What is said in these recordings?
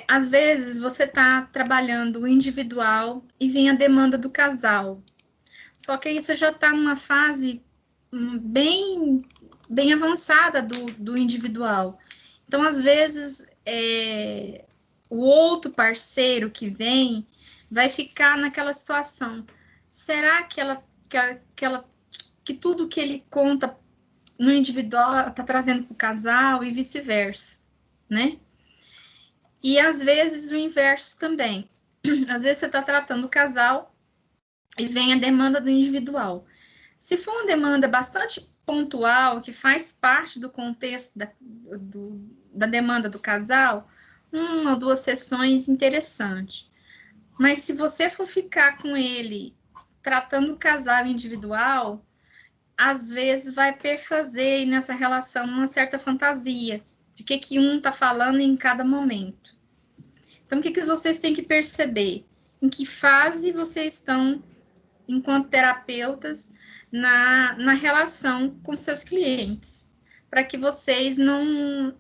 Às vezes você está trabalhando o individual e vem a demanda do casal. Só que aí você já está numa fase bem, bem avançada do individual. Então, às vezes, o outro parceiro que vem vai ficar naquela situação. Será que tudo que ele conta no individual está trazendo para o casal e vice-versa, né? E às vezes o inverso também. Às vezes você está tratando o casal e vem a demanda do individual. Se for uma demanda bastante pontual, que faz parte do contexto da demanda do casal, uma ou duas sessões interessante. Mas se você for ficar com ele tratando o casal individual, às vezes vai perfazer nessa relação uma certa fantasia de que um está falando em cada momento. Então, o que vocês têm que perceber? Em que fase vocês estão, enquanto terapeutas, na relação com seus clientes, para que vocês não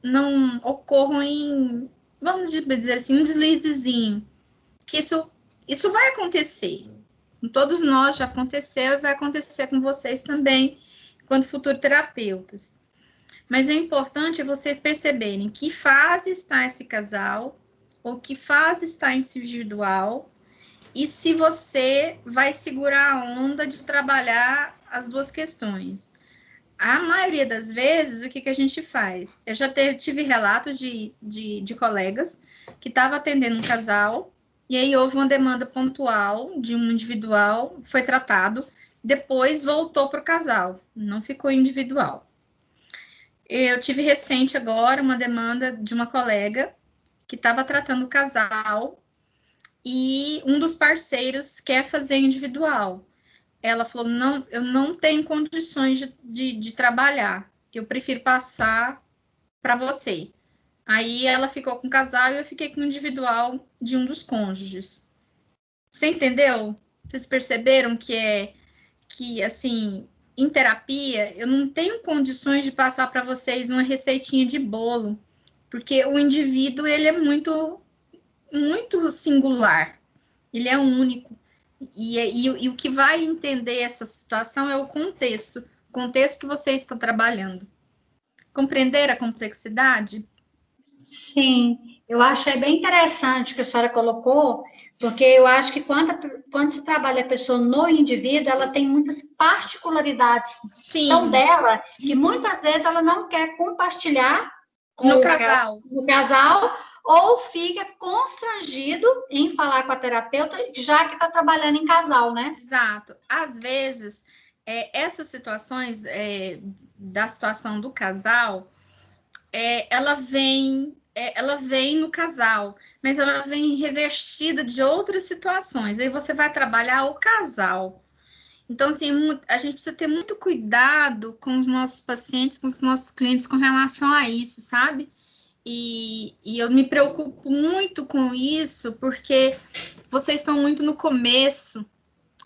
ocorram em, vamos dizer assim, um deslizezinho, que isso vai acontecer. Com todos nós já aconteceu e vai acontecer com vocês também, enquanto futuros terapeutas. Mas é importante vocês perceberem que fase está esse casal, ou que fase está esse individual, e se você vai segurar a onda de trabalhar as duas questões. A maioria das vezes, o que a gente faz? Eu já tive relatos de colegas que estavam atendendo um casal, e aí houve uma demanda pontual de um individual, foi tratado, depois voltou para o casal, não ficou individual. Eu tive recente agora uma demanda de uma colega que estava tratando o casal e um dos parceiros quer fazer individual. Ela falou, não, eu não tenho condições de trabalhar, eu prefiro passar para você. Aí ela ficou com o casal e eu fiquei com o individual de um dos cônjuges. Você entendeu? Vocês perceberam que assim, em terapia, eu não tenho condições de passar para vocês uma receitinha de bolo, porque o indivíduo, ele é muito, muito singular, ele é único. E o que vai entender essa situação é o contexto que você está trabalhando. Compreender a complexidade? Sim, eu achei bem interessante o que a senhora colocou, porque eu acho que quando se trabalha a pessoa no indivíduo, ela tem muitas particularidades tão Sim, dela, que muitas vezes ela não quer compartilhar no com casal. o casal, ou fica constrangido em falar com a terapeuta, já que está trabalhando em casal, né? Exato. Às vezes, essas situações da situação do casal, ela vem no casal, mas ela vem revestida de outras situações. Aí você vai trabalhar o casal. Então, assim, a gente precisa ter muito cuidado com os nossos pacientes, com os nossos clientes com relação a isso, sabe? E eu me preocupo muito com isso, porque vocês estão muito no começo,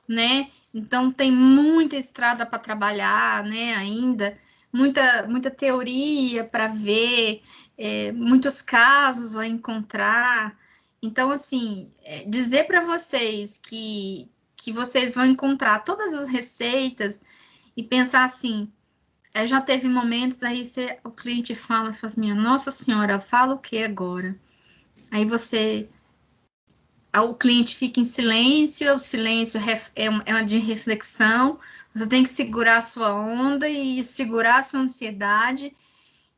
né? Então tem muita estrada para trabalhar, né? Ainda muita teoria para ver, muitos casos a encontrar. Então, assim, dizer para vocês que vocês vão encontrar todas as receitas e pensar assim, já teve momentos aí o cliente fala assim, nossa senhora, fala o que agora? Aí o cliente fica em silêncio, o silêncio é uma de reflexão, você tem que segurar a sua onda e segurar a sua ansiedade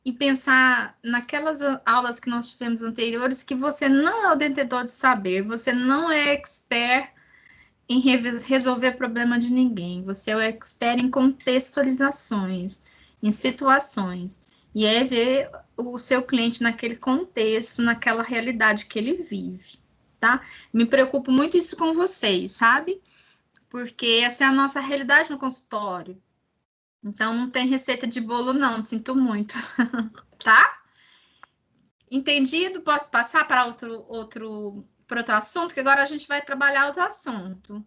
e pensar naquelas aulas que nós tivemos anteriores que você não é o detentor de saber, você não é expert em resolver problema de ninguém, você é o expert em contextualizações, em situações, e é ver o seu cliente naquele contexto, naquela realidade que ele vive, tá? Me preocupo muito isso com vocês, sabe? Porque essa é a nossa realidade no consultório. Então, não tem receita de bolo, não, sinto muito, tá? Entendido? Posso passar para para outro assunto? Que agora a gente vai trabalhar outro assunto.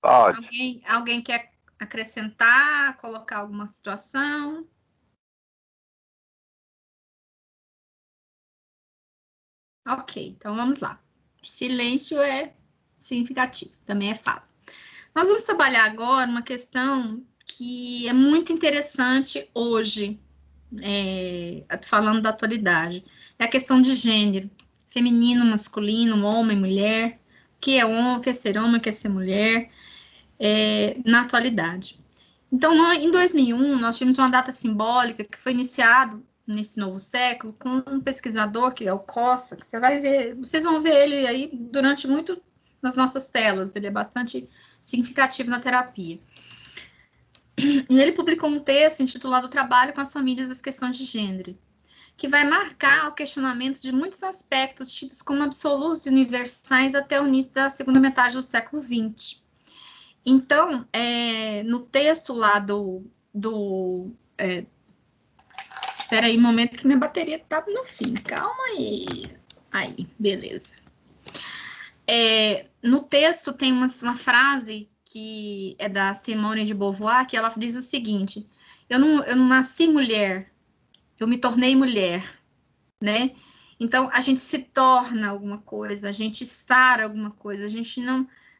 Pode. Alguém quer acrescentar, colocar alguma situação? Ok, então vamos lá. Silêncio é significativo, também é fala. Nós vamos trabalhar agora uma questão que é muito interessante hoje, falando da atualidade. É a questão de gênero. Feminino, masculino, homem, mulher. O que é homem, o que é ser homem, o que é ser mulher, na atualidade. Então, em 2001, nós tivemos uma data simbólica que foi iniciado nesse novo século com um pesquisador, que é o Costa, que vocês vão ver ele aí durante muito nas nossas telas, ele é bastante significativo na terapia. E ele publicou um texto intitulado Trabalho com as Famílias das Questões de Gênero, que vai marcar o questionamento de muitos aspectos tidos como absolutos e universais até o início da segunda metade do século XX. Então, no texto lá espera aí um momento que minha bateria tá no fim, calma aí. Aí, beleza. No texto tem uma frase que é da Simone de Beauvoir, que ela diz o seguinte: eu não nasci mulher, eu me tornei mulher, né? Então, a gente se torna alguma coisa, a gente está alguma coisa, a gente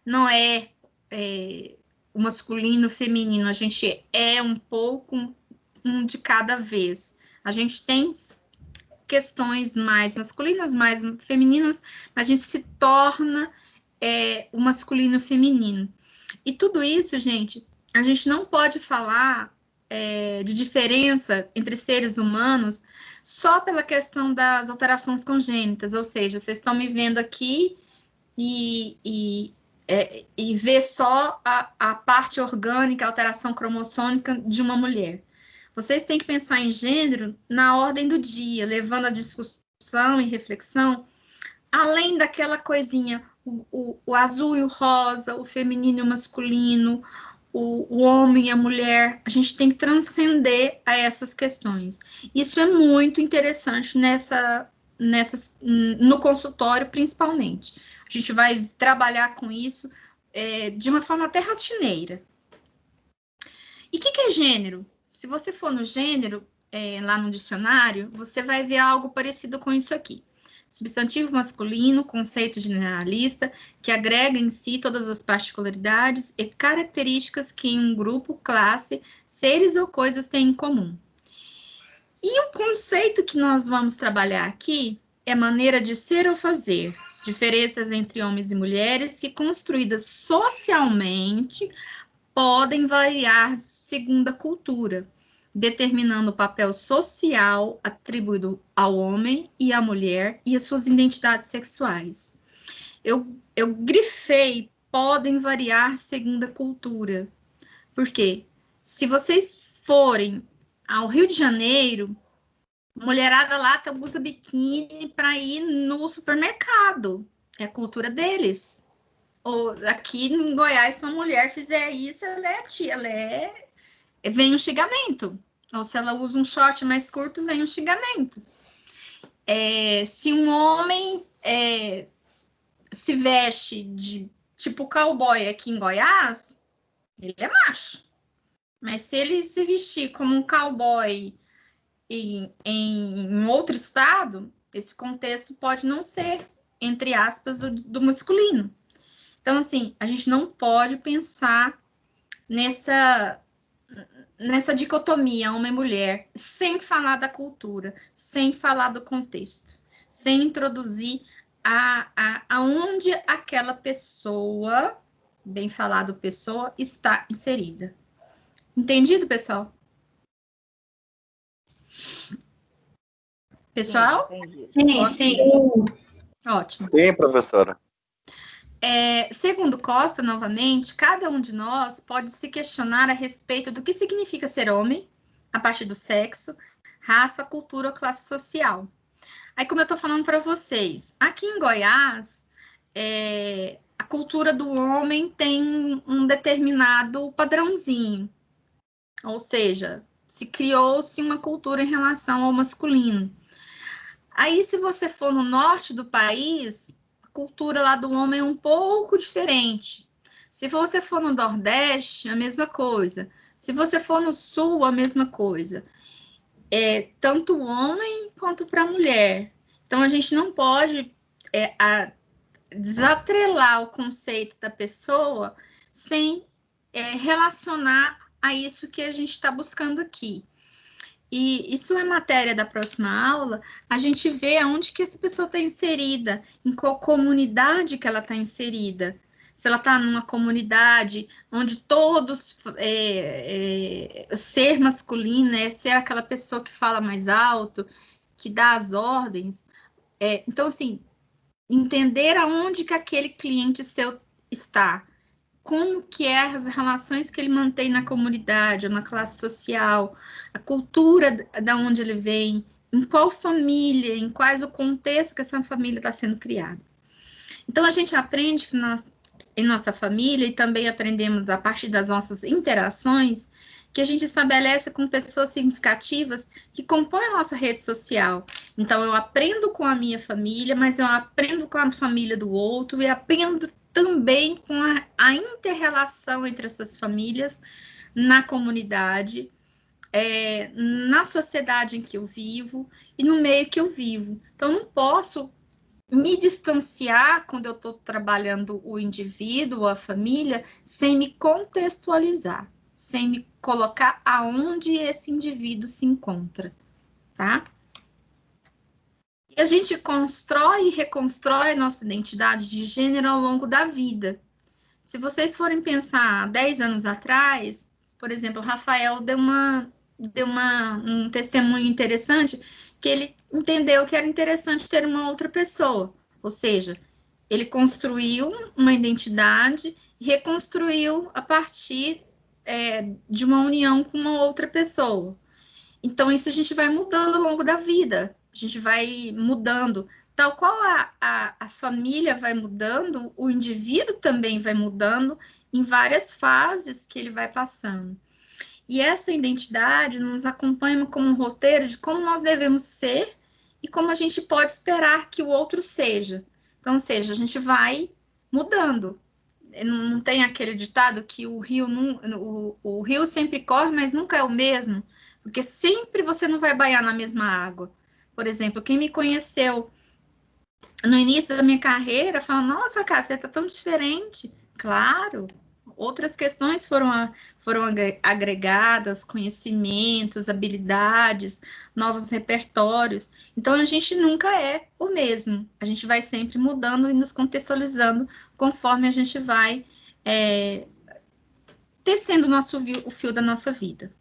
não é o masculino, o feminino, a gente é um pouco um de cada vez. A gente tem questões mais masculinas, mais femininas, mas a gente se torna o masculino e o feminino. E tudo isso, gente, a gente não pode falar de diferença entre seres humanos só pela questão das alterações congênitas, ou seja, vocês estão me vendo aqui e ver só a parte orgânica, a alteração cromossômica de uma mulher. Vocês têm que pensar em gênero na ordem do dia, levando a discussão e reflexão, além daquela coisinha, o azul e o rosa, o feminino e o masculino, o homem e a mulher. A gente tem que transcender a essas questões. Isso é muito interessante no consultório, principalmente. A gente vai trabalhar com isso de uma forma até rotineira. E o que é gênero? Se você for no gênero, lá no dicionário, você vai ver algo parecido com isso aqui. Substantivo masculino, conceito generalista, que agrega em si todas as particularidades e características que em um grupo, classe, seres ou coisas têm em comum. E o conceito que nós vamos trabalhar aqui é maneira de ser ou fazer, diferenças entre homens e mulheres que, construídas socialmente, podem variar segundo a cultura, determinando o papel social atribuído ao homem e à mulher e as suas identidades sexuais. Eu grifei, podem variar segundo a cultura. Por quê? Se vocês forem ao Rio de Janeiro, mulherada lá usa biquíni para ir no supermercado. É a cultura deles. Ou aqui em Goiás, se uma mulher fizer isso, ela é tia, vem um xingamento. Ou se ela usa um short mais curto, vem um xingamento. Se um homem se veste de tipo cowboy aqui em Goiás, ele é macho. Mas se ele se vestir como um cowboy em outro estado, esse contexto pode não ser, entre aspas, do masculino. Então, assim, a gente não pode pensar nessa dicotomia homem-mulher sem falar da cultura, sem falar do contexto, sem introduzir aonde aquela pessoa, bem falado pessoa, está inserida. Entendido, pessoal? Pessoal? Sim, sim. Ótimo. Sim, professora. Segundo Costa, novamente, cada um de nós pode se questionar a respeito do que significa ser homem, a partir do sexo, raça, cultura ou classe social. Aí, como eu estou falando para vocês, aqui em Goiás, a cultura do homem tem um determinado padrãozinho, ou seja, se criou-se uma cultura em relação ao masculino. Aí, se você for no norte do país, a cultura lá do homem é um pouco diferente. Se você for no Nordeste, a mesma coisa. Se você for no Sul, a mesma coisa. Tanto o homem quanto para a mulher. Então, a gente não pode desatrelar o conceito da pessoa sem relacionar a isso que a gente está buscando aqui. E isso é matéria da próxima aula, a gente vê aonde que essa pessoa está inserida, em qual comunidade que ela está inserida. Se ela está numa comunidade onde todos, ser masculino é ser aquela pessoa que fala mais alto, que dá as ordens. Então, assim, entender aonde que aquele cliente seu está, como que é as relações que ele mantém na comunidade, ou na classe social, a cultura da onde ele vem, em qual família, em quais o contexto que essa família está sendo criada. Então, a gente aprende que em nossa família, e também aprendemos a partir das nossas interações, que a gente estabelece com pessoas significativas que compõem a nossa rede social. Então, eu aprendo com a minha família, mas eu aprendo com a família do outro, e aprendo também com a inter-relação entre essas famílias na comunidade, na sociedade em que eu vivo e no meio que eu vivo. Então, não posso me distanciar quando eu estou trabalhando o indivíduo, a família, sem me contextualizar, sem me colocar aonde esse indivíduo se encontra, tá? E a gente constrói e reconstrói a nossa identidade de gênero ao longo da vida. Se vocês forem pensar 10 anos atrás, por exemplo, o Rafael deu um testemunho interessante, que ele entendeu que era interessante ter uma outra pessoa. Ou seja, ele construiu uma identidade e reconstruiu a partir de uma união com uma outra pessoa. Então, isso a gente vai mudando ao longo da vida, a gente vai mudando. Tal qual a família vai mudando, o indivíduo também vai mudando em várias fases que ele vai passando. E essa identidade nos acompanha como um roteiro de como nós devemos ser e como a gente pode esperar que o outro seja. Então, ou seja, a gente vai mudando. Não tem aquele ditado que o rio sempre corre, mas nunca é o mesmo, porque sempre você não vai banhar na mesma água. Por exemplo, quem me conheceu no início da minha carreira fala: nossa, cara, você tá tão diferente. Claro, outras questões foram agregadas, conhecimentos, habilidades, novos repertórios. Então, a gente nunca é o mesmo. A gente vai sempre mudando e nos contextualizando conforme a gente vai tecendo o fio da nossa vida.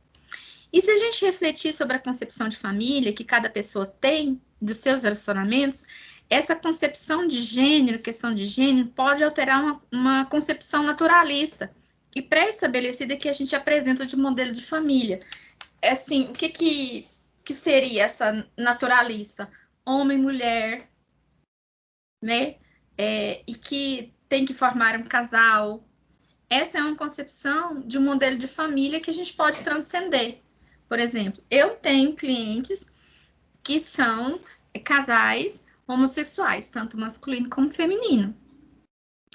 E se a gente refletir sobre a concepção de família que cada pessoa tem, dos seus relacionamentos, essa concepção de gênero, questão de gênero, pode alterar uma concepção naturalista e pré-estabelecida que a gente apresenta de modelo de família. Assim, o que seria essa naturalista? Homem, mulher, né? E que tem que formar um casal. Essa é uma concepção de um modelo de família que a gente pode transcender. Por exemplo, eu tenho clientes que são casais homossexuais, tanto masculino como feminino.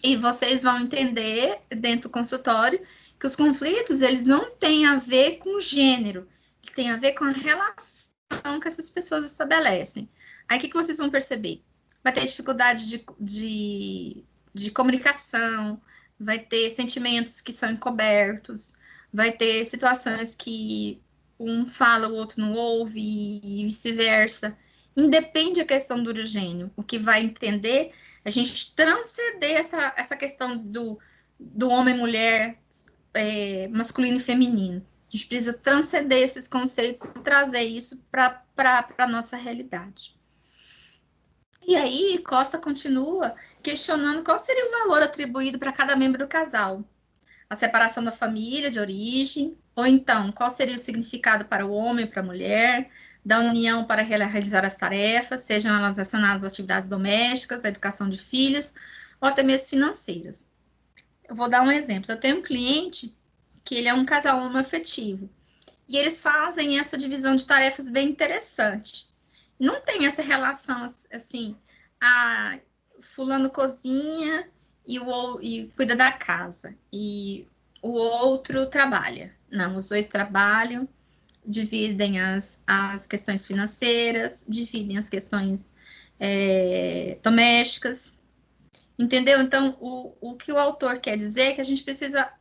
E vocês vão entender dentro do consultório que os conflitos, eles não têm a ver com o gênero, que tem a ver com a relação que essas pessoas estabelecem. Aí o que vocês vão perceber? Vai ter dificuldade de comunicação, vai ter sentimentos que são encobertos, vai ter situações que um fala, o outro não ouve e vice-versa. Independe da questão do gênero. O que vai entender é a gente transcender essa questão do homem, mulher, masculino e feminino. A gente precisa transcender esses conceitos e trazer isso para a nossa realidade. E aí, Costa continua questionando qual seria o valor atribuído para cada membro do casal. A separação da família de origem, ou então, qual seria o significado para o homem e para a mulher, da união para realizar as tarefas, sejam elas relacionadas às atividades domésticas, à educação de filhos, ou até mesmo financeiras. Eu vou dar um exemplo. Eu tenho um cliente que ele é um casal homoafetivo, e eles fazem essa divisão de tarefas bem interessante. Não tem essa relação, assim, fulano cozinha e cuida da casa, e o outro trabalha. Não, os dois trabalham, dividem as questões financeiras, dividem as questões domésticas, entendeu? Então, o que o autor quer dizer é que a gente precisa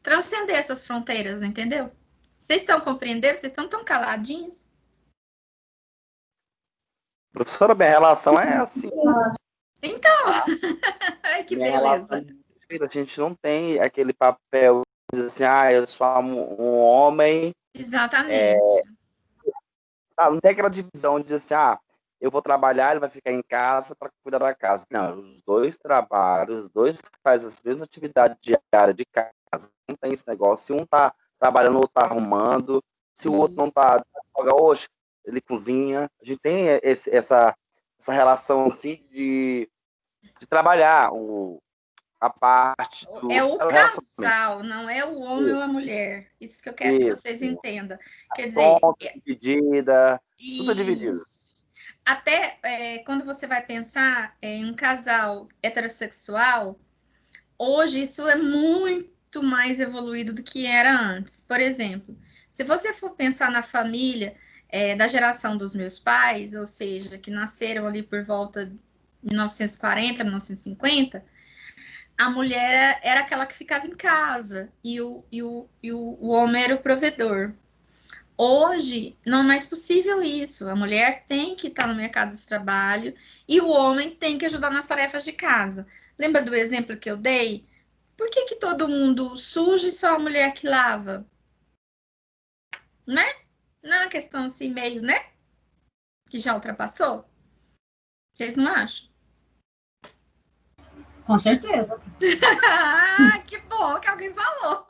transcender essas fronteiras, entendeu? Vocês estão compreendendo? Vocês estão tão caladinhos? Professora, minha relação é assim. Então, ai, que Minha beleza. relação, a gente não tem aquele papel de assim, eu sou um homem. Exatamente. Não tem aquela divisão de assim, eu vou trabalhar, ele vai ficar em casa para cuidar da casa. Não, os dois trabalham, os dois fazem as mesmas atividades diárias de casa. Não tem esse negócio. Se um tá trabalhando, o outro tá arrumando. Se o outro não tá, hoje, ele cozinha. A gente tem essa relação assim de trabalhar a parte do... É o casal, não é o homem ou a mulher. Isso que eu quero que vocês entendam. Quer dizer... dividida, tudo é dividido. Até quando você vai pensar em um casal heterossexual, hoje isso é muito mais evoluído do que era antes. Por exemplo, se você for pensar na família da geração dos meus pais, ou seja, que nasceram ali por volta de 1940, 1950, a mulher era aquela que ficava em casa e o homem era o provedor. Hoje, não é mais possível isso. A mulher tem que estar no mercado de trabalho e o homem tem que ajudar nas tarefas de casa. Lembra do exemplo que eu dei? Por que todo mundo suja e só a mulher que lava? Né? Não é uma questão assim meio, né? Que já ultrapassou? Vocês não acham? Com certeza. Que bom que alguém falou.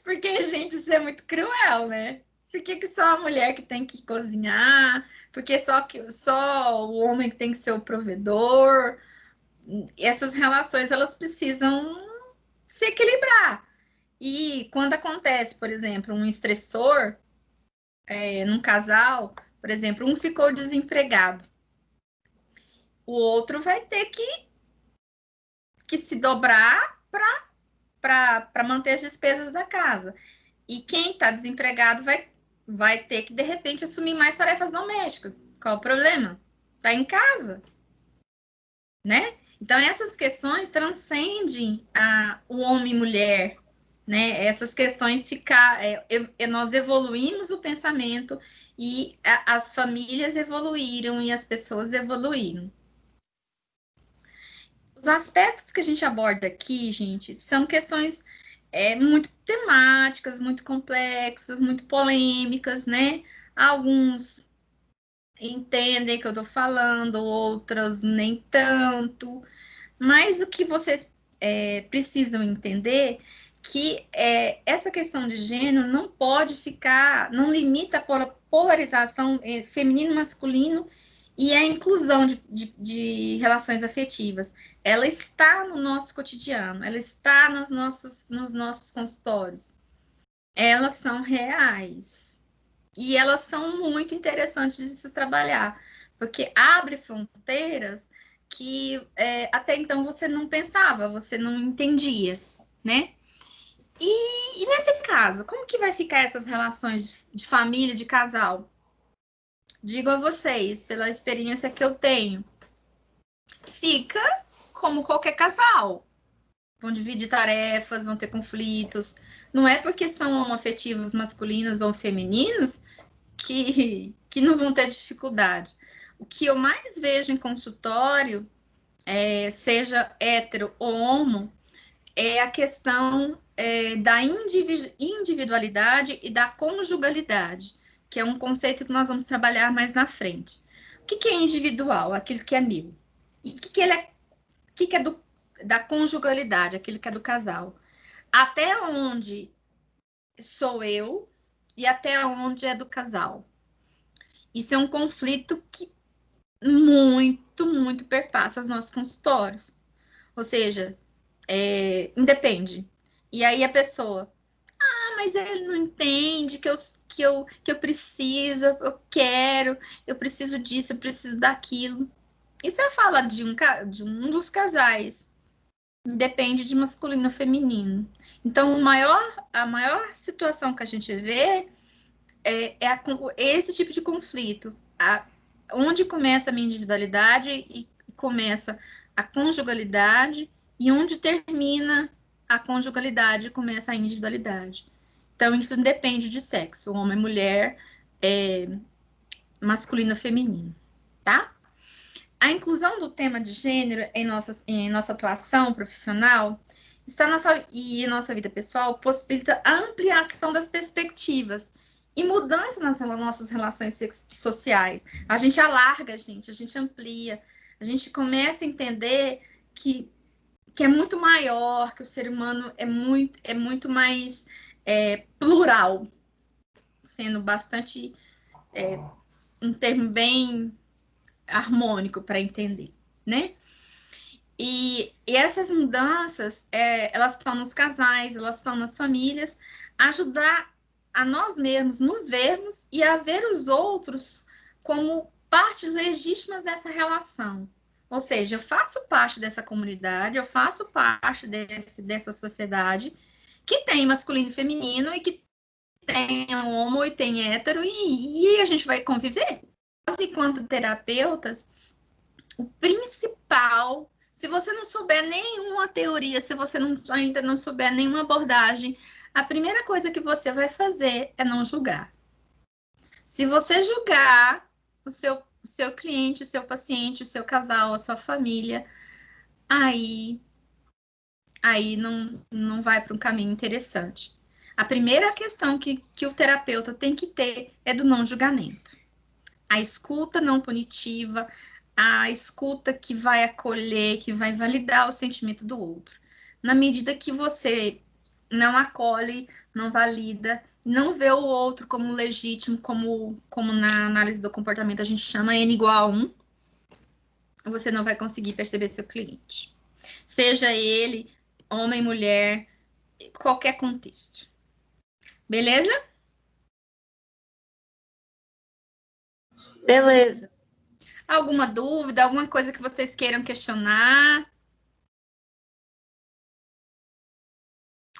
Porque, gente, isso é muito cruel, né? Por que só a mulher que tem que cozinhar? Porque só o homem que tem que ser o provedor? Essas relações, elas precisam se equilibrar. E quando acontece, por exemplo, um estressor num casal, por exemplo, um ficou desempregado, o outro vai ter que se dobrar para manter as despesas da casa. E quem está desempregado vai ter que, de repente, assumir mais tarefas domésticas. Qual o problema? Está em casa, né? Então, essas questões transcendem o homem e mulher, né? Essas questões nós evoluímos o pensamento e as famílias evoluíram e as pessoas evoluíram. Os aspectos que a gente aborda aqui, gente, são questões muito temáticas, muito complexas, muito polêmicas, né? Alguns entendem o que eu estou falando, outras nem tanto. Mas o que vocês precisam entender que essa questão de gênero não pode ficar, não limita a polarização feminino e masculino e a inclusão de relações afetivas. Ela está no nosso cotidiano, ela está nos nossos consultórios. Elas são reais. E elas são muito interessantes de se trabalhar, porque abre fronteiras que até então você não pensava, você não entendia, né? E nesse caso, como que vai ficar essas relações de família, de casal? Digo a vocês, pela experiência que eu tenho, fica como qualquer casal. Vão dividir tarefas, vão ter conflitos. Não é porque são homoafetivos masculinos ou femininos que não vão ter dificuldade. O que eu mais vejo em consultório, seja hétero ou homo, é a questão da individualidade e da conjugalidade, que é um conceito que nós vamos trabalhar mais na frente. O que é individual? Aquilo que é meu. E o que é da conjugalidade? Aquilo que é do casal. Até onde sou eu e até onde é do casal. Isso é um conflito que muito, muito perpassa os nossos consultórios. Ou seja, independe. E aí a pessoa, mas ele não entende que eu preciso, eu quero, eu preciso disso, eu preciso daquilo. Isso é fala de um dos casais. Depende de masculino ou feminino. Então, a maior situação que a gente vê é esse tipo de conflito. onde começa a minha individualidade e começa a conjugalidade, e onde termina a conjugalidade e começa a individualidade. Então, isso depende de sexo, homem, mulher, masculino, feminino, tá? A inclusão do tema de gênero em nossa atuação profissional e nossa vida pessoal possibilita a ampliação das perspectivas e mudança nas nossas relações sociais. A gente alarga, a gente amplia, a gente começa a entender que é muito maior, que o ser humano é muito mais plural, sendo bastante um termo bem harmônico para entender, né? E essas mudanças, elas estão nos casais, elas estão nas famílias, ajudar a nós mesmos nos vermos e a ver os outros como partes legítimas dessa relação. Ou seja, eu faço parte dessa comunidade, eu faço parte dessa sociedade que tem masculino e feminino e que tem homo e tem hétero e a gente vai conviver. Nós, enquanto terapeutas, o principal, se você não souber nenhuma teoria, se você ainda não souber nenhuma abordagem, a primeira coisa que você vai fazer é não julgar. Se você julgar o seu cliente, o seu paciente, o seu casal, a sua família, aí não vai para um caminho interessante. A primeira questão que o terapeuta tem que ter é do não julgamento. A escuta não punitiva, a escuta que vai acolher, que vai validar o sentimento do outro. Na medida que você não acolhe, não valida, não vê o outro como legítimo, como na análise do comportamento a gente chama N igual a 1, você não vai conseguir perceber seu cliente. Seja ele homem, mulher, qualquer contexto. Beleza? Beleza. Alguma dúvida, alguma coisa que vocês queiram questionar?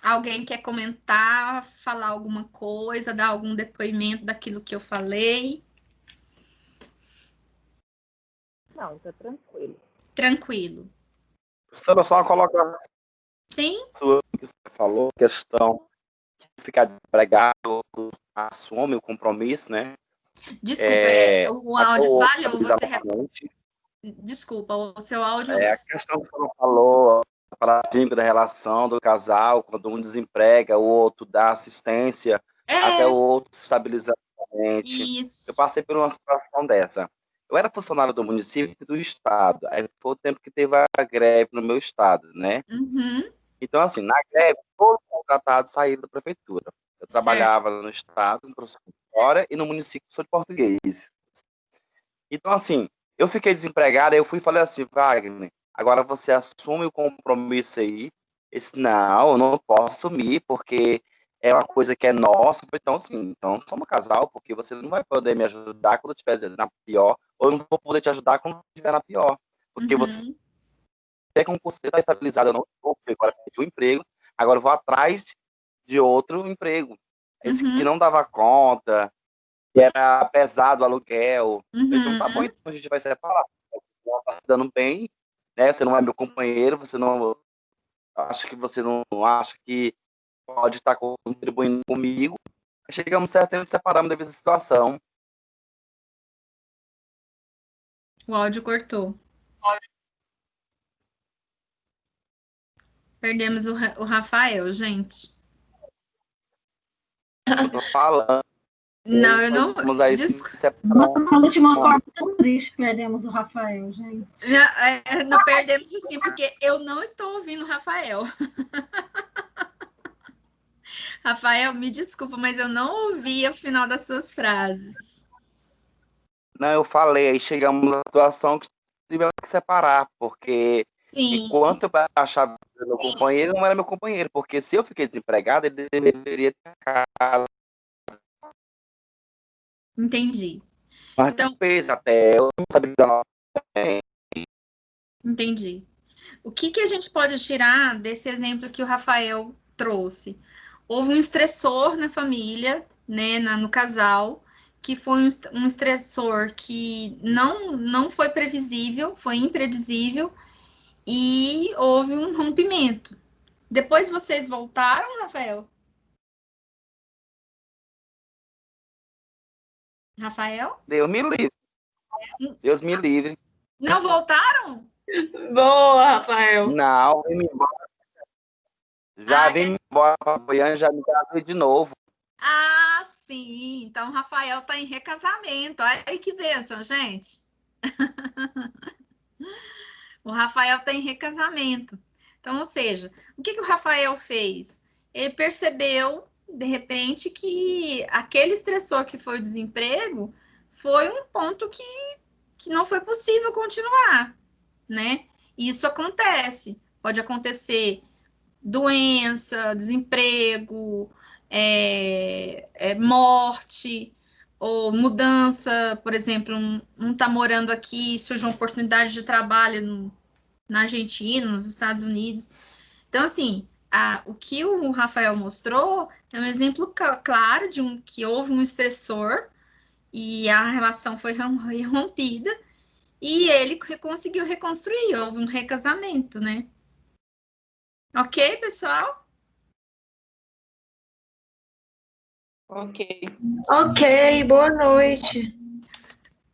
Alguém quer comentar, falar alguma coisa, dar algum depoimento daquilo que eu falei? Não, tá tranquilo. Tranquilo. Professora, só uma colocação Sim? sua que você falou, questão de ficar desempregado, assume o compromisso, né? Desculpa, o áudio falhou, você... Exatamente. Desculpa, o seu áudio... A questão que você falou, o paradigma da relação do casal, quando um desemprega, o outro dá assistência, até o outro se estabilizar. Isso. Eu passei por uma situação dessa. Eu era funcionário do município e do estado. Aí foi o tempo que teve a greve no meu estado, né? Uhum. Então, assim, na greve, todos os contratados saíram da prefeitura. Eu trabalhava no estado, no professor de história, e no município, professor de português. Então, assim, eu fiquei desempregado, aí eu fui e falei assim, Wagner, agora você assume o compromisso aí. Eu disse, não, eu não posso assumir, porque é uma coisa que é nossa. Então, assim, então somos casal, porque você não vai poder me ajudar quando eu estiver na pior, ou eu não vou poder te ajudar quando eu estiver na pior. Porque você é como você está estabilizado, eu não estou, porque agora eu perdi o emprego, agora eu vou atrás de outro emprego. Esse que não dava conta, que era pesado o aluguel. Então, tá bom, então a gente vai separar. Não tá se dando bem, né? Você não é meu companheiro, você não acha que pode estar contribuindo comigo. Chegamos certo tempo, separamos devido à situação. O áudio cortou. Perdemos o Rafael, gente. Eu tô falando. Não, eu não... De uma forma tão triste, perdemos o Rafael, gente. Não perdemos assim, porque eu não estou ouvindo o Rafael. Rafael, me desculpa, mas eu não ouvi o final das suas frases. Não, eu falei, aí chegamos na situação que tivemos que separar, porque enquanto eu achava que era meu companheiro, não era meu companheiro, porque se eu fiquei desempregado, ele deveria ter casa. Entendi. Mas então, fez até, eu não sabia. Entendi. O que a gente pode tirar desse exemplo que o Rafael trouxe? Houve um estressor na família, né, no casal, que foi um estressor que não foi previsível, foi imprevisível, e houve um rompimento. Depois vocês voltaram, Rafael? Rafael? Deus me livre. Deus me livre. Não voltaram? Boa, Rafael. Não, vim embora. Já vim embora para Goiânia, já me casei de novo. Ah, sim. Então, o Rafael está em recasamento. Olha aí que bênção, gente. O Rafael está em recasamento. Então, ou seja, o que o Rafael fez? Ele percebeu, de repente, que aquele estressor que foi o desemprego foi um ponto que não foi possível continuar, né? Isso acontece. Pode acontecer doença, desemprego, morte, ou mudança, por exemplo, um está morando aqui, surge uma oportunidade de trabalho na Argentina, nos Estados Unidos. Então, assim, o que o Rafael mostrou é um exemplo claro de que houve um estressor e a relação foi rompida e ele conseguiu reconstruir, houve um recasamento, né? Ok, pessoal? Ok. Ok, boa noite.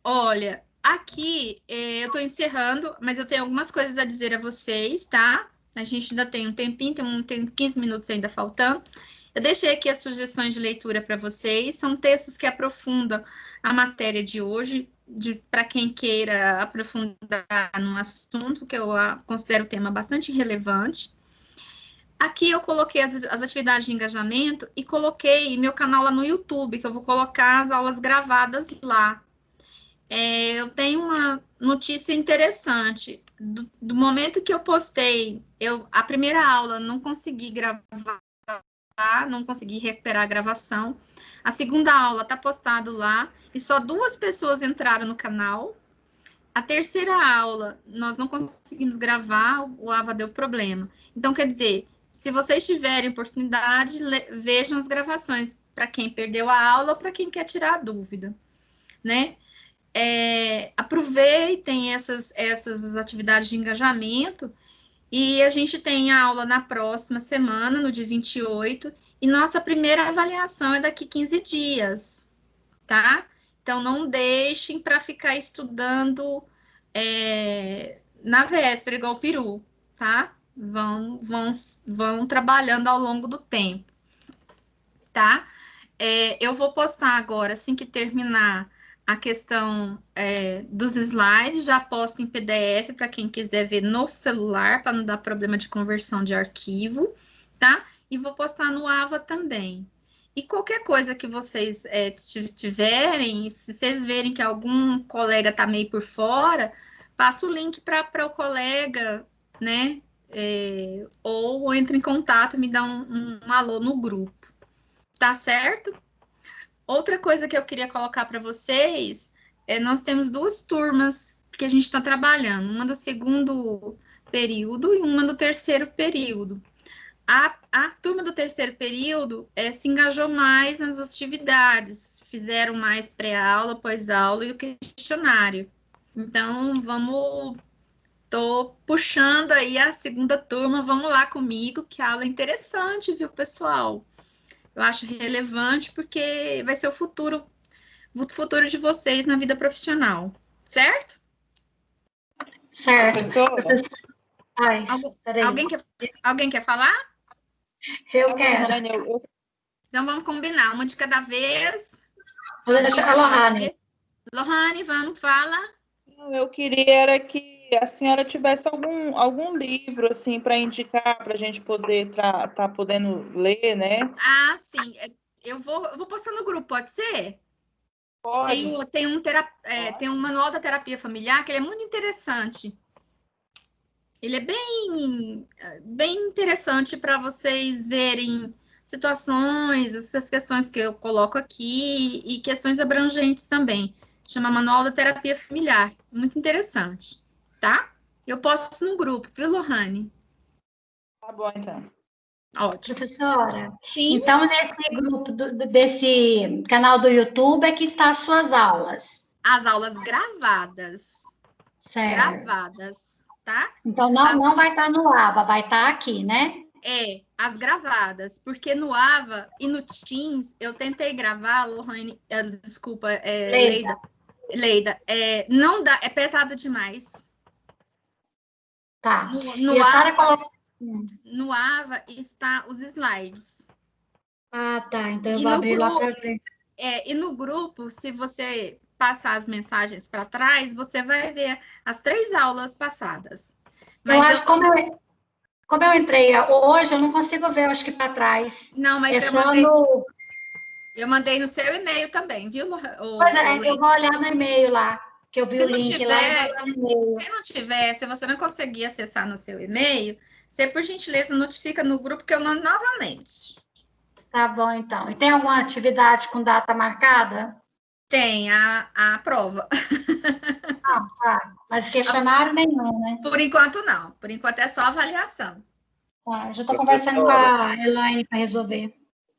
Olha, aqui eu estou encerrando, mas eu tenho algumas coisas a dizer a vocês, tá? A gente ainda tem um tempinho, tem 15 minutos ainda faltando. Eu deixei aqui as sugestões de leitura para vocês. São textos que aprofundam a matéria de hoje, para quem queira aprofundar no assunto, que eu considero o tema bastante relevante. Aqui eu coloquei as atividades de engajamento e coloquei meu canal lá no YouTube, que eu vou colocar as aulas gravadas lá. Eu tenho uma notícia interessante. Do momento que eu postei, a primeira aula não consegui gravar, não consegui recuperar a gravação. A segunda aula está postado lá e só 2 pessoas entraram no canal. A terceira aula nós não conseguimos gravar, o AVA deu problema. Então, quer dizer, se vocês tiverem oportunidade, vejam as gravações para quem perdeu a aula ou para quem quer tirar a dúvida, né? Aproveitem essas atividades de engajamento e a gente tem a aula na próxima semana, no dia 28, e nossa primeira avaliação é daqui 15 dias, tá? Então, não deixem para ficar estudando na véspera, igual o peru, tá? Vão trabalhando ao longo do tempo, tá? Eu vou postar agora, assim que terminar, a questão dos slides, já posto em PDF para quem quiser ver no celular, para não dar problema de conversão de arquivo, tá? E vou postar no AVA também. E qualquer coisa que vocês tiverem, se vocês verem que algum colega está meio por fora, passa o link para o colega, né? Ou entre em contato, me dá um alô no grupo. Tá certo? Outra coisa que eu queria colocar para vocês nós temos 2 turmas que a gente está trabalhando, uma do segundo período e uma do terceiro período. A turma do terceiro período se engajou mais nas atividades, fizeram mais pré-aula, pós-aula e o questionário. Então, tô puxando aí a segunda turma, vamos lá comigo, que a aula é interessante, viu, pessoal? Eu acho relevante porque vai ser o futuro de vocês na vida profissional, certo? Certo. Professora? Ai, alguém quer falar? Eu quero. Então vamos combinar, uma de cada vez. Vou deixar a Lohane. Lohane, vamos, fala. Eu queria era que a senhora tivesse algum livro assim para indicar para a gente poder tá podendo ler, né? Ah, sim. Eu vou postar no grupo, pode ser? Pode. Tem um manual da terapia familiar que ele é muito interessante. Ele é bem interessante para vocês verem situações, essas questões que eu coloco aqui e questões abrangentes também. Chama Manual da Terapia Familiar. Muito interessante, tá? Eu posto no grupo, viu, Lohane? Tá bom, então. Ótimo. Professora, Sim, então nesse grupo, desse canal do YouTube é que está as suas aulas. as aulas gravadas. Certo. Gravadas, tá? Então não vai estar no AVA, vai estar aqui, né? As gravadas, porque no AVA e no Teams eu tentei gravar, Lohane, desculpa, Leida, não dá, é pesado demais. Tá. No a senhora AVA, colocou... no AVA está os slides. Ah, tá. Então eu E vou no abrir lá grupo, para ver. e no grupo, se você passar as mensagens para trás, você vai ver as 3 aulas passadas. Mas eu acho que como eu entrei hoje, eu não consigo ver, eu acho que para trás. Não, mas eu mandei no seu e-mail também, viu? Pois eu vou olhar no e-mail lá, que eu vi o link lá. Se não tiver, se você não conseguir acessar no seu e-mail, você, por gentileza, notifica no grupo que eu mando novamente. Tá bom, então. E tem alguma atividade com data marcada? Tem a prova. Ah, tá. Mas questionário nenhum, né? Por enquanto, não. Por enquanto, é só avaliação. Tá, já estou conversando com a Elaine para resolver.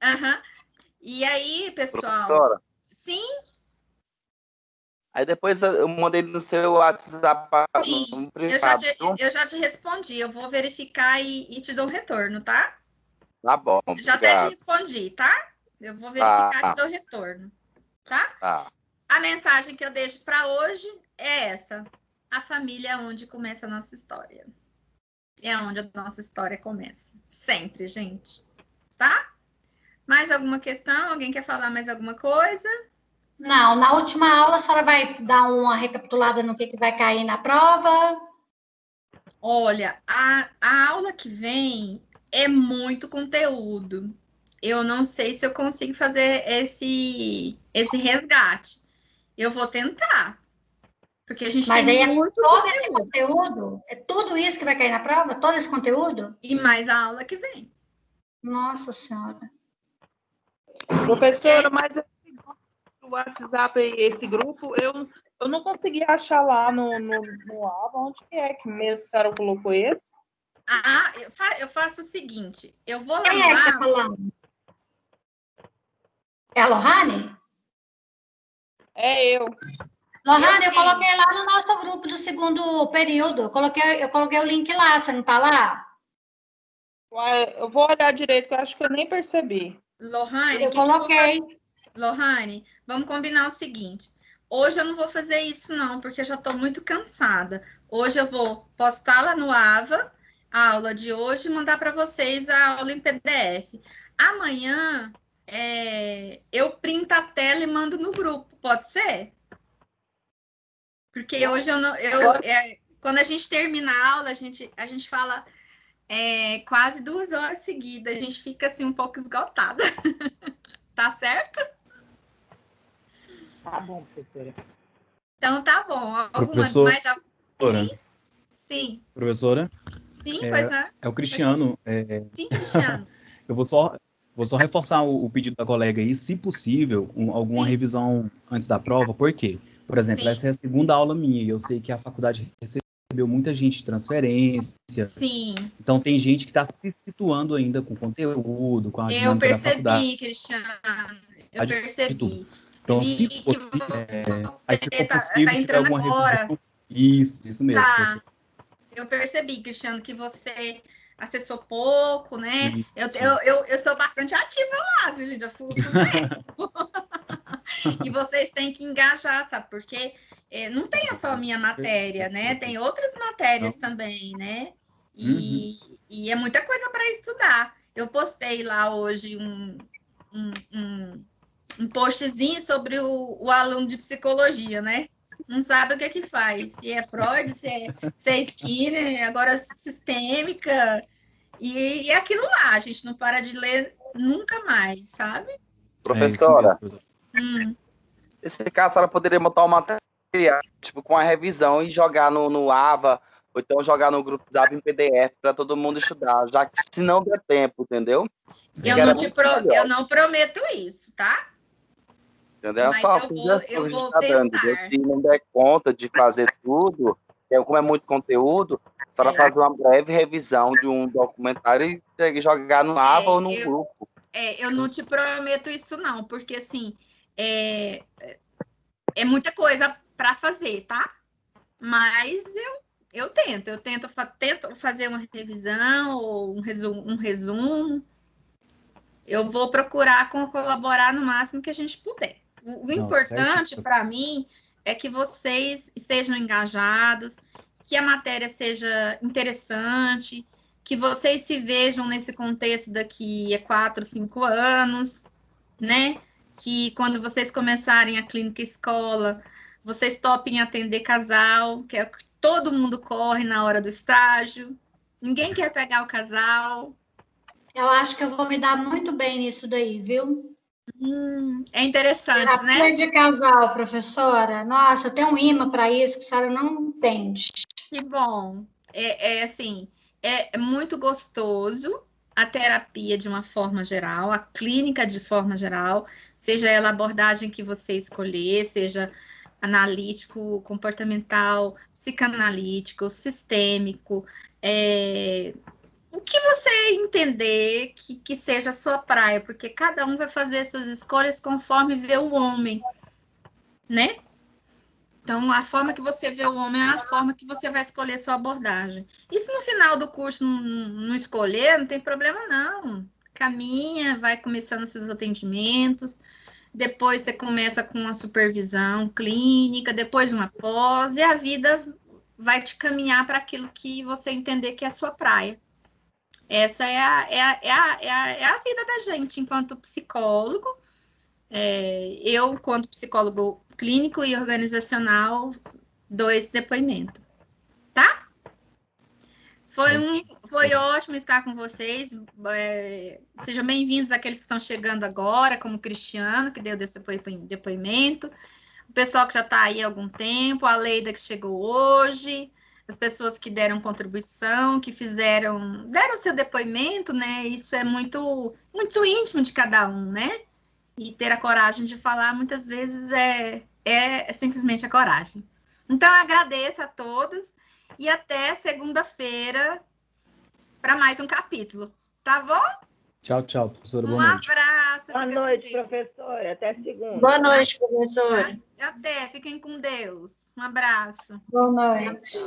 Uhum. E aí, pessoal? Professora? Sim? Aí depois eu mandei no seu WhatsApp Sim, privado. eu já te respondi. Eu vou verificar e te dou um retorno, tá? Tá bom, já até te respondi, tá? Eu vou verificar e te dou retorno, tá? Tá. A mensagem que eu deixo para hoje é essa. A família é onde começa a nossa história. É onde a nossa história começa. Sempre, gente. Tá? Mais alguma questão? Alguém quer falar mais alguma coisa? Não, na última aula a senhora vai dar uma recapitulada no que vai cair na prova? Olha, a aula que vem é muito conteúdo. Eu não sei se eu consigo fazer esse resgate. Eu vou tentar. Porque a gente Mas tem aí muito todo esse conteúdo? É tudo isso que vai cair na prova? Todo esse conteúdo? E mais a aula que vem. Nossa Senhora. Professora, mas o WhatsApp, esse grupo, eu não consegui achar lá no AVA. Onde que é que mesmo a senhora colocou ele? Eu faço o seguinte, eu vou lá Quem é que tá falando? É a Lohane? É eu. Lohane, eu coloquei lá no nosso grupo do segundo período. Eu coloquei o link lá, você não tá lá? Eu vou olhar direito, que eu acho que eu nem percebi. Lohane, eu coloquei. Lohane, vamos combinar o seguinte. Hoje eu não vou fazer isso, não, porque eu já estou muito cansada. Hoje eu vou postar lá no AVA a aula de hoje e mandar para vocês a aula em PDF. Amanhã eu printo a tela e mando no grupo, pode ser? Porque hoje eu não. Quando a gente termina a aula, a gente fala quase 2 horas seguidas. A gente fica assim um pouco esgotada. Tá certo? Tá bom, professora. Então tá bom. Professora. Mais alguma? Sim. Professora? Sim, pois não. É o Cristiano. Sim, Cristiano. Eu vou só reforçar o pedido da colega aí, se possível, alguma revisão antes da prova. Por quê? Por exemplo, essa é a segunda aula minha e eu sei que a faculdade recebeu muita gente de transferência. Sim. Então tem gente que está se situando ainda com conteúdo, com a dinâmica da faculdade. Eu percebi, Cristiano. Eu percebi. Então, se for possível, tiver alguma revisão. Isso mesmo. Tá. Eu percebi, Cristiano, que você acessou pouco, né? Eu sou bastante ativa lá, viu, gente? Eu fuço mesmo. E vocês têm que engajar, sabe? Porque não tem só a minha matéria, né? Tem outras matérias também, né? E é muita coisa para estudar. Eu postei lá hoje um postzinho sobre o aluno de psicologia, né? Não sabe o que é que faz. Se é Freud, se é Skinner, agora sistêmica. E é aquilo lá, a gente não para de ler nunca mais, sabe? Professora, esse caso ela poderia botar uma matéria, tipo, com a revisão e jogar no AVA, ou então jogar no grupo da em PDF para todo mundo estudar, já que se não der tempo, entendeu? Eu não prometo isso, tá? Entendeu? Mas só eu vou tentar. Se não der conta de fazer tudo, como é muito conteúdo, senhora fazer uma breve revisão de um documentário e jogar no AVA ou no grupo. Eu não te prometo isso, não, porque, assim, é muita coisa para fazer, tá? Mas eu tento fazer uma revisão ou um resumo. Eu vou procurar colaborar no máximo que a gente puder. O importante para mim é que vocês estejam engajados, que a matéria seja interessante, que vocês se vejam nesse contexto daqui a 4, 5 anos, né? Que quando vocês começarem a clínica escola, vocês topem atender casal, que é o que todo mundo corre na hora do estágio. Ninguém quer pegar o casal. Eu acho que eu vou me dar muito bem nisso daí, viu? É interessante, terapia, né? de casal, professora. Nossa, eu tenho um imã para isso que a senhora não entende. Que bom. Assim, é muito gostoso a terapia de uma forma geral, a clínica de forma geral, seja ela a abordagem que você escolher, seja analítico, comportamental, psicanalítico, sistêmico, o que você entender que seja a sua praia, porque cada um vai fazer suas escolhas conforme vê o homem, né? Então, a forma que você vê o homem é a forma que você vai escolher sua abordagem. E se no final do curso não escolher, não tem problema, não. Caminha, vai começando seus atendimentos, depois você começa com uma supervisão clínica, depois uma pós, e a vida vai te caminhar para aquilo que você entender que é a sua praia. Essa é a vida da gente enquanto psicólogo. Eu, quanto psicólogo clínico e organizacional, dou esse depoimento, tá? Foi ótimo estar com vocês. Sejam bem-vindos aqueles que estão chegando agora, como o Cristiano, que deu esse depoimento, o pessoal que já está aí há algum tempo, a Leida que chegou hoje, as pessoas que deram contribuição, que deram seu depoimento, né? Isso é muito, muito íntimo de cada um, né? E ter a coragem de falar, muitas vezes, é simplesmente a coragem. Então, eu agradeço a todos e até segunda-feira para mais um capítulo. Tá bom? Tchau, tchau, professora. Boa noite. Um abraço. Boa noite, professora. Até segunda. Boa noite, professora. Até. Fiquem com Deus. Um abraço. Boa noite.